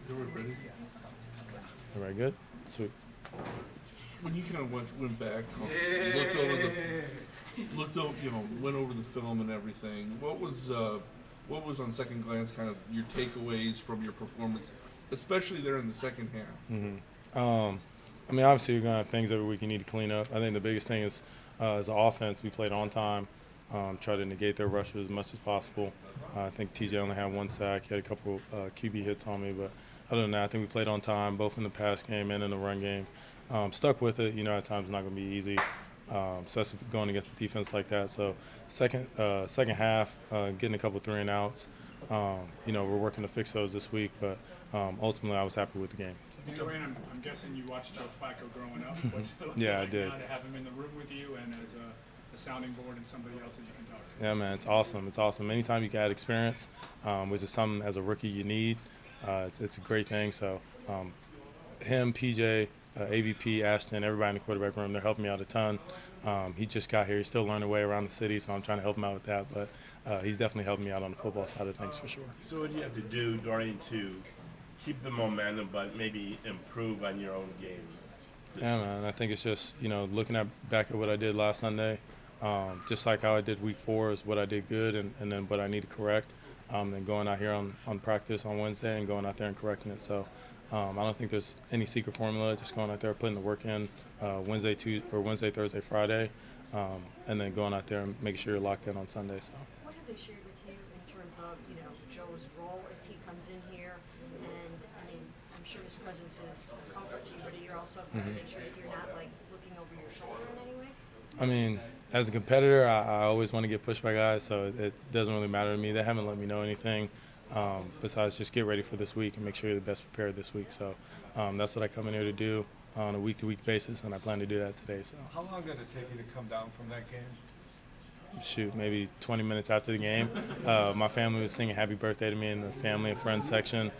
Dorian, ready? All right, good? Sweet. When you kind of went back, looked over, went over the film and everything. What was on second glance kind of your takeaways from your performance, especially there in the second half? Mm-hmm. I mean, obviously, you're going to have things every week you need to clean up. I think the biggest thing is, as an offense, we played on time, try to negate their rushes as much as possible. I think TJ only had one sack. He had a couple QB hits on me, but other than that, I think we played on time, both in the pass game and in the run game. Stuck with it. At times it's not going to be easy. So that's going against a defense like that. So second half, getting a couple 3-and-outs. We're working to fix those this week, but ultimately I was happy with the game. So. Dorian, I'm guessing you watched JoFlaco growing up. What's yeah, it like I did. Now to have him in the room with you and as a sounding board and somebody else that you can talk to? Yeah, man, it's awesome. It's awesome. Anytime you can add experience, which is something as a rookie you need, it's a great thing. So him, PJ, AVP, Ashton, everybody in the quarterback room, they're helping me out a ton. He just got here. He's still learning way around the city, so I'm trying to help him out with that. But he's definitely helping me out on the football side of things for sure. So what do you have to do, Dorian, to keep the momentum but maybe improve on your own game? Yeah, man. I think it's just, looking back at what I did last Sunday, just like how I did week 4 is what I did good and then what I need to correct. And going out here on practice on Wednesday and going out there and correcting it. So I don't think there's any secret formula. Just going out there, putting the work in Wednesday, Thursday, Friday, and then going out there and making sure you're locked in on Sunday. So. What have they shared with you in terms of, Joe's role as he comes in here? And, I'm sure his presence is a comfort to you, but you're also going to make sure that you're not, looking over your shoulder in any way? I mean, as a competitor, I always want to get pushed by guys, so it doesn't really matter to me. They haven't let me know anything besides just get ready for this week and make sure you're the best prepared this week. So that's what I come in here to do on a week-to-week basis, and I plan to do that today. So. How long did it take you to come down from that game? Shoot, maybe 20 minutes after the game. My family was singing happy birthday to me in the family and friends section.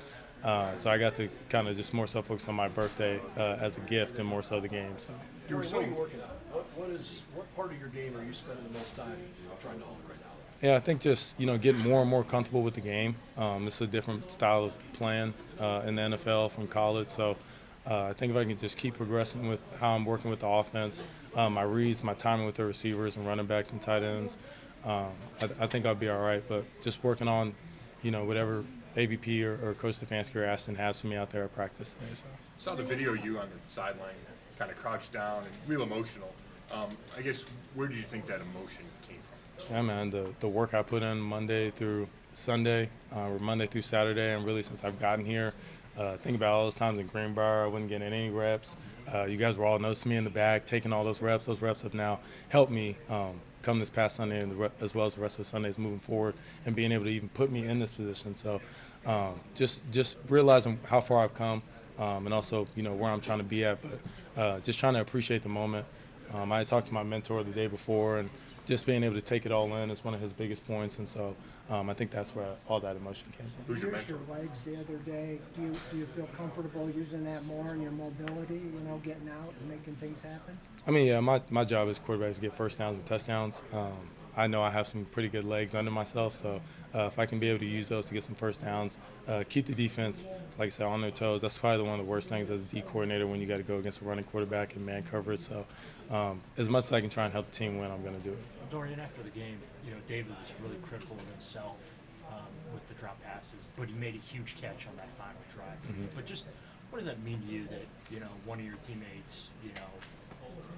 So I got to kind of just more so focus on my birthday as a gift and more so the game. So. What are you working on? What part of your game are you spending the most time trying to hone right now? Yeah, I think just getting more and more comfortable with the game. This is a different style of playing in the NFL from college. So I think if I can just keep progressing with how I'm working with the offense, my reads, my timing with the receivers and running backs and tight ends, I think I'll be all right. But just working on whatever AVP or Coach Stefanski or Ashton has for me out there at practice today. So. Saw the video of you on the sideline, kind of crouched down and real emotional. I guess where do you think that emotion came from? Yeah, man, the work I put in Monday through Sunday or Monday through Saturday, and really since I've gotten here, think about all those times in Greenbrier, I wasn't getting any reps. You guys were all noticing me in the back, taking all those reps. Those reps have now helped me come this past Sunday and as well as the rest of the Sundays moving forward and being able to even put me in this position. So just realizing how far I've come and also, where I'm trying to be at, but just trying to appreciate the moment. I had talked to my mentor the day before, and just being able to take it all in is one of his biggest points, and so I think that's where all that emotion came from. You used your legs the other day. Do you feel comfortable using that more in your mobility, getting out and making things happen? I mean, yeah, my job as quarterback is to get first downs and touchdowns. I know I have some pretty good legs under myself, so if I can be able to use those to get some first downs, keep the defense, like I said, on their toes, that's probably one of the worst things as a D coordinator when you got to go against a running quarterback and man coverage. So as much as I can try and help the team win, I'm going to do it. So. Dorian, after the game, David was really critical of himself with the drop passes, but he made a huge catch on that final drive. But just what does that mean to you that, one of your teammates,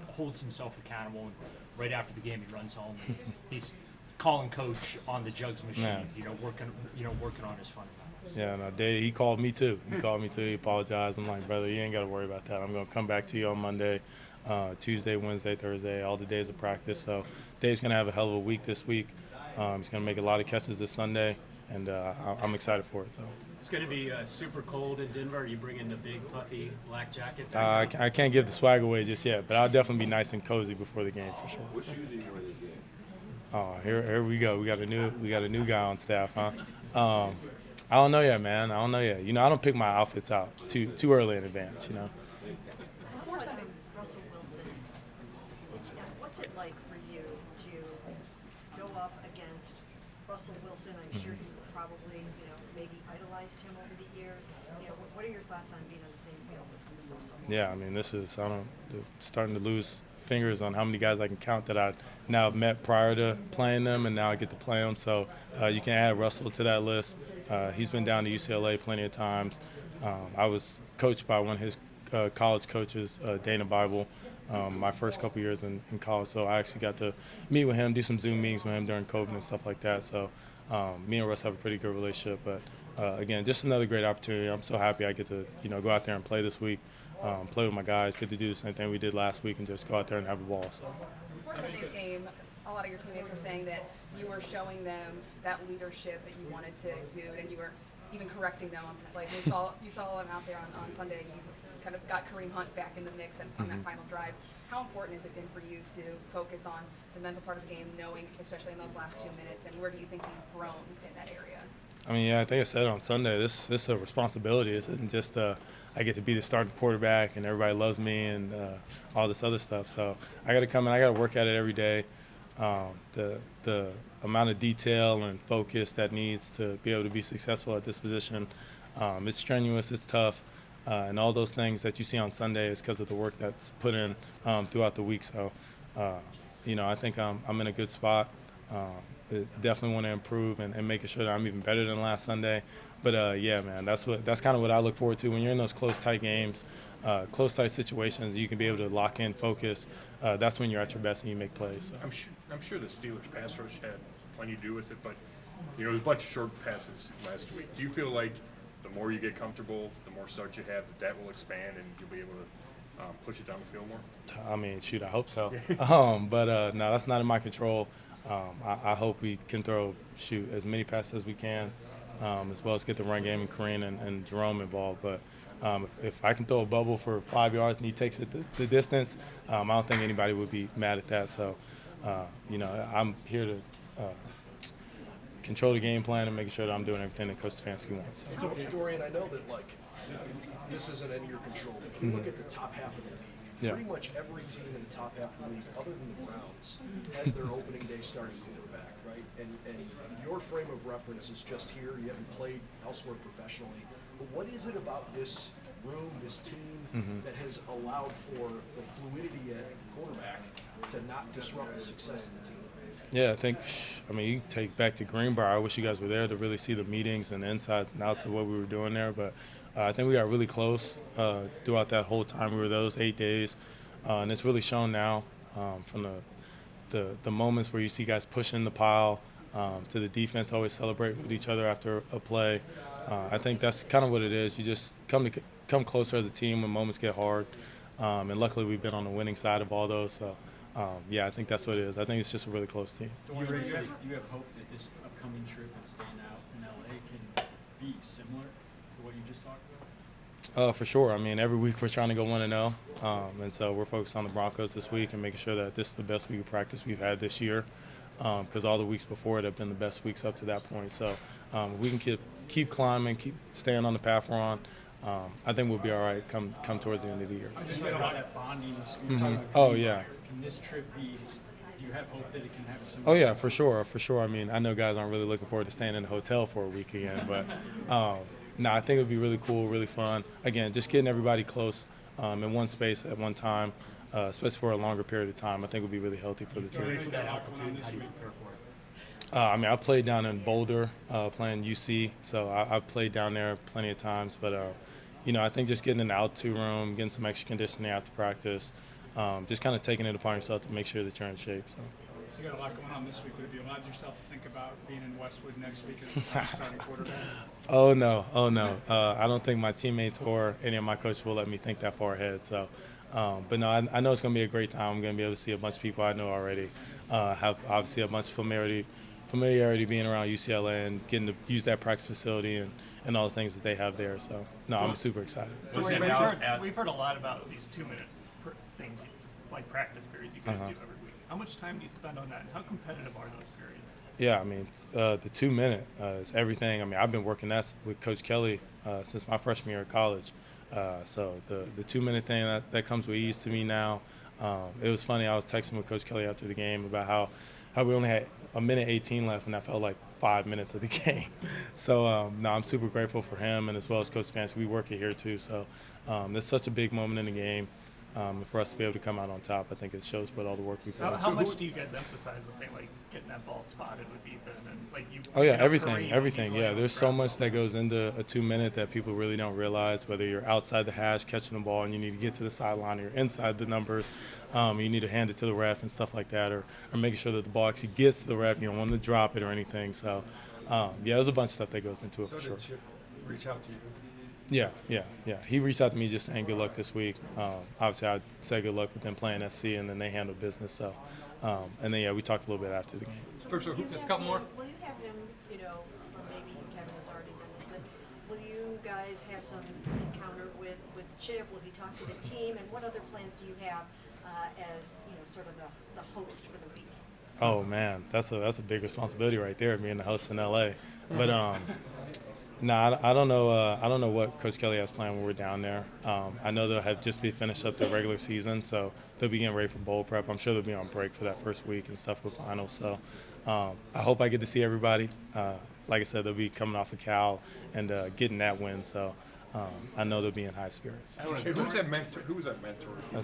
holds himself accountable and right after the game he runs home and he's calling coach on the jugs machine, working on his fundamentals. Yeah, no, Dave, he called me too. He apologized. I'm like, brother, you ain't got to worry about that. I'm going to come back to you on Monday, Tuesday, Wednesday, Thursday, all the days of practice. So Dave's going to have a hell of a week this week. He's going to make a lot of catches this Sunday, and I'm excited for it. So. It's going to be super cold in Denver. Are you bringing the big puffy black jacket? I can't give the swag away just yet, but I'll definitely be nice and cozy before the game for sure. What shoes are you wearing the game? Oh, here we go. We got a new guy on staff, huh? I don't know yet, man. I don't know yet. I don't pick my outfits out too early in advance. Russell Wilson. What's it like for you to go up against Russell Wilson? I'm sure he probably, maybe idolized him over the years. You know, what are your thoughts on being on the same field with Russell? Yeah, I mean, starting to lose fingers on how many guys I can count that I now have met prior to playing them, and now I get to play them. So you can add Russell to that list. He's been down to UCLA plenty of times. I was coached by one of his college coaches, Dana Bible, my first couple years in college. So I actually got to meet with him, do some Zoom meetings with him during COVID and stuff like that. So me and Russ have a pretty good relationship. But again, just another great opportunity. I'm so happy I get to go out there and play this week. Play with my guys, get to do the same thing we did last week and just go out there and have a ball. So. Before Sunday's game, a lot of your teammates were saying that you were showing them that leadership that you wanted to exude, and you were even correcting them on some plays. You saw them out there on Sunday. You kind of got Kareem Hunt back in the mix on that final drive. How important has it been for you to focus on the mental part of the game, knowing, especially in those last 2 minutes, and where do you think you've grown in that area? I mean, yeah, I think I said it on Sunday. This is a responsibility. This isn't just I get to be the starting quarterback and everybody loves me and all this other stuff. So I got to come and I got to work at it every day. The amount of detail and focus that needs to be able to be successful at this position, it's strenuous, it's tough, and all those things that you see on Sunday is because of the work that's put in throughout the week. So, I think I'm in a good spot. Definitely want to improve and making sure that I'm even better than last Sunday. But yeah, man, that's kind of what I look forward to when you're in those close, tight games, close, tight situations. You can be able to lock in, focus. That's when you're at your best and you make plays. So. I'm sure the Steelers pass rush had plenty to do with it, but there was a bunch of short passes last week. Do you feel like the more you get comfortable, the more starts you have, that will expand and you'll be able to push it down the field more? I mean, shoot, I hope so. But no, that's not in my control. I hope we can shoot as many passes as we can, as well as get the run game and Kareem and Jerome involved. But if I can throw a bubble for 5 yards and he takes it the distance, I don't think anybody would be mad at that. So, I'm here to control the game plan and making sure that I'm doing everything that Coach Stefanski wants. So. Dorian, I know that this isn't in your control, but if you look at the top half of the league, pretty much every team in the top half of the league, other than the Browns, has their opening day starting quarterback, right? And your frame of reference is just here. You haven't played elsewhere professionally. But what is it about this room, this team, that has allowed for the fluidity at quarterback to not disrupt the success of the team? Yeah, you take back to Greenbrier. I wish you guys were there to really see the meetings and the insides and outs of what we were doing there. But I think we got really close throughout that whole time we were there, those 8 days. And it's really shown now from the moments where you see guys pushing the pile to the defense always celebrate with each other after a play. I think that's kind of what it is. You just come closer as a team when moments get hard. And luckily we've been on the winning side of all those. So. I think that's what it is. I think it's just a really close team. Do you have hope that this upcoming trip and staying out in LA can be similar to what you just talked about? For sure. I mean, every week we're trying to go 1-0, and so we're focused on the Broncos this week and making sure that this is the best week of practice we've had this year, because all the weeks before it have been the best weeks up to that point. So we can keep climbing, keep staying on the path we're on. I think we'll be all right come towards the end of the year. So. You about that bonding. Oh, yeah. Can this trip be? Do you have hope that it can have a similar? Oh yeah, for sure. I mean, I know guys aren't really looking forward to staying in a hotel for a week again, but I think it'd be really cool, really fun. Again, just getting everybody close in one space at one time, especially for a longer period of time, I think would be really healthy for the team. For that altitude, how do you prepare for it? I played down in Boulder, playing UC, so I've played down there plenty of times. But I think just getting in the altitude room, getting some extra conditioning after practice. Just kind of taking it upon yourself to make sure that you're in shape. So you got a lot going on this week. Would it be allowed yourself to think about being in Westwood next week as starting quarterback? Oh no. I don't think my teammates or any of my coaches will let me think that far ahead. So, but no, I know it's going to be a great time. I'm going to be able to see a bunch of people I know already. Have obviously a bunch of familiarity being around UCLA and getting to use that practice facility and all the things that they have there. So, no, I'm super excited. We've heard a lot about these 2-minute things, like practice periods you guys do every week. How much time do you spend on that, and how competitive are those periods? Yeah, I mean, the 2-minute is everything. I mean, I've been working that with Coach Kelly since my freshman year of college. So the 2-minute thing, that comes with ease to me now. It was funny, I was texting with Coach Kelly after the game about how how we only had a minute 18 left, and that felt like 5 minutes of the game. So, no, I'm super grateful for him, and as well as Coach Stefanski. We work it here too. So, it's such a big moment in the game. And for us to be able to come out on top, I think it shows what all the work we've done. How much do you guys emphasize the thing like getting that ball spotted with Ethan and like you? Oh yeah, you know, everything. Kareem, he's Yeah, like there's so incredible. much that goes into a 2-minute that people really don't realize. Whether you're outside the hash catching the ball and you need to get to the sideline, or you're inside the numbers, you need to hand it to the ref and stuff like that, or making sure that the ball actually gets to the ref. You don't want to drop it or anything. So, yeah, there's a bunch of stuff that goes into it So for sure. did Chip reach out to you? Yeah. He reached out to me just saying good luck this week. Obviously, I said good luck with them playing SC, and then they handled business. So, and then yeah, we talked a little bit after the game. Just a couple more. Will you have him, you know, or maybe Kevin has already done this, but will you guys have some encounter with Chip? Will he talk to the team? And what other plans do you have as, you know, sort of the host for the week? Oh man, that's a big responsibility right there, being the host in LA. But no, I don't know. I don't know what Coach Kelly has planned when we're down there. I know they'll have just be finished up their regular season, so they'll be getting ready for bowl prep. I'm sure they'll be on break for that first week and stuff with finals. So I hope I get to see everybody. Like I said, they'll be coming off of Cal and getting that win. So I know they'll be in high spirits. Hey, who was that mentor? Who was that mentor? You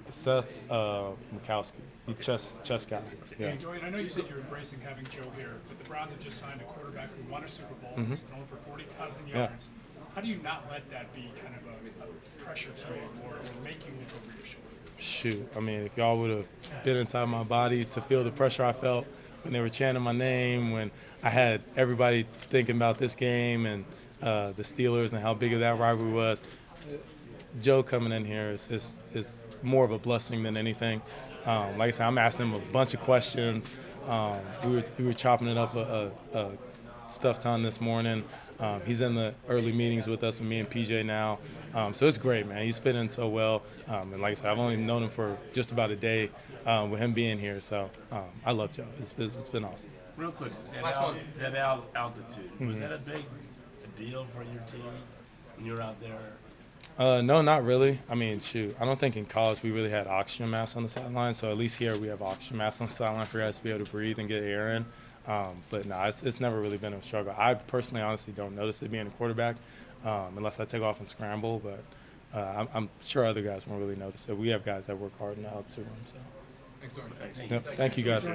Seth Mikowski, the chess guy. Yeah. Hey, Dorian, I know you said you're embracing having Joe here, but the Browns have just signed a quarterback who won a Super Bowl, who's thrown for 40,000 yards. How do you not let that be kind of a pressure to you or make you look over your shoulder? Shoot, I mean, if y'all would have been inside my body to feel the pressure I felt when they were chanting my name, when I had everybody thinking about this game and the Steelers and how big of that rivalry was, Joe coming in here is more of a blessing than anything. Like I said, I'm asking him a bunch of questions. We were chopping it up a stuff ton this morning. He's in the early meetings with us, with me and PJ now. So it's great, man. He's fit in so well. And like I said, I've only known him for just about a day with him being here. So I love Joe. It's been awesome. Real quick, that altitude, was that a big deal for your team when you were out there? No, not really. I mean, shoot, I don't think in college we really had oxygen masks on the sideline. So at least here we have oxygen masks on the sideline for guys to be able to breathe and get air in. But no, it's never really been a struggle. I personally, honestly, don't notice it being a quarterback unless I take off and scramble. But I'm sure other guys won't really notice it. We have guys that work hard in the altitude room. So. Thanks, Dorian. Yep, thank you guys.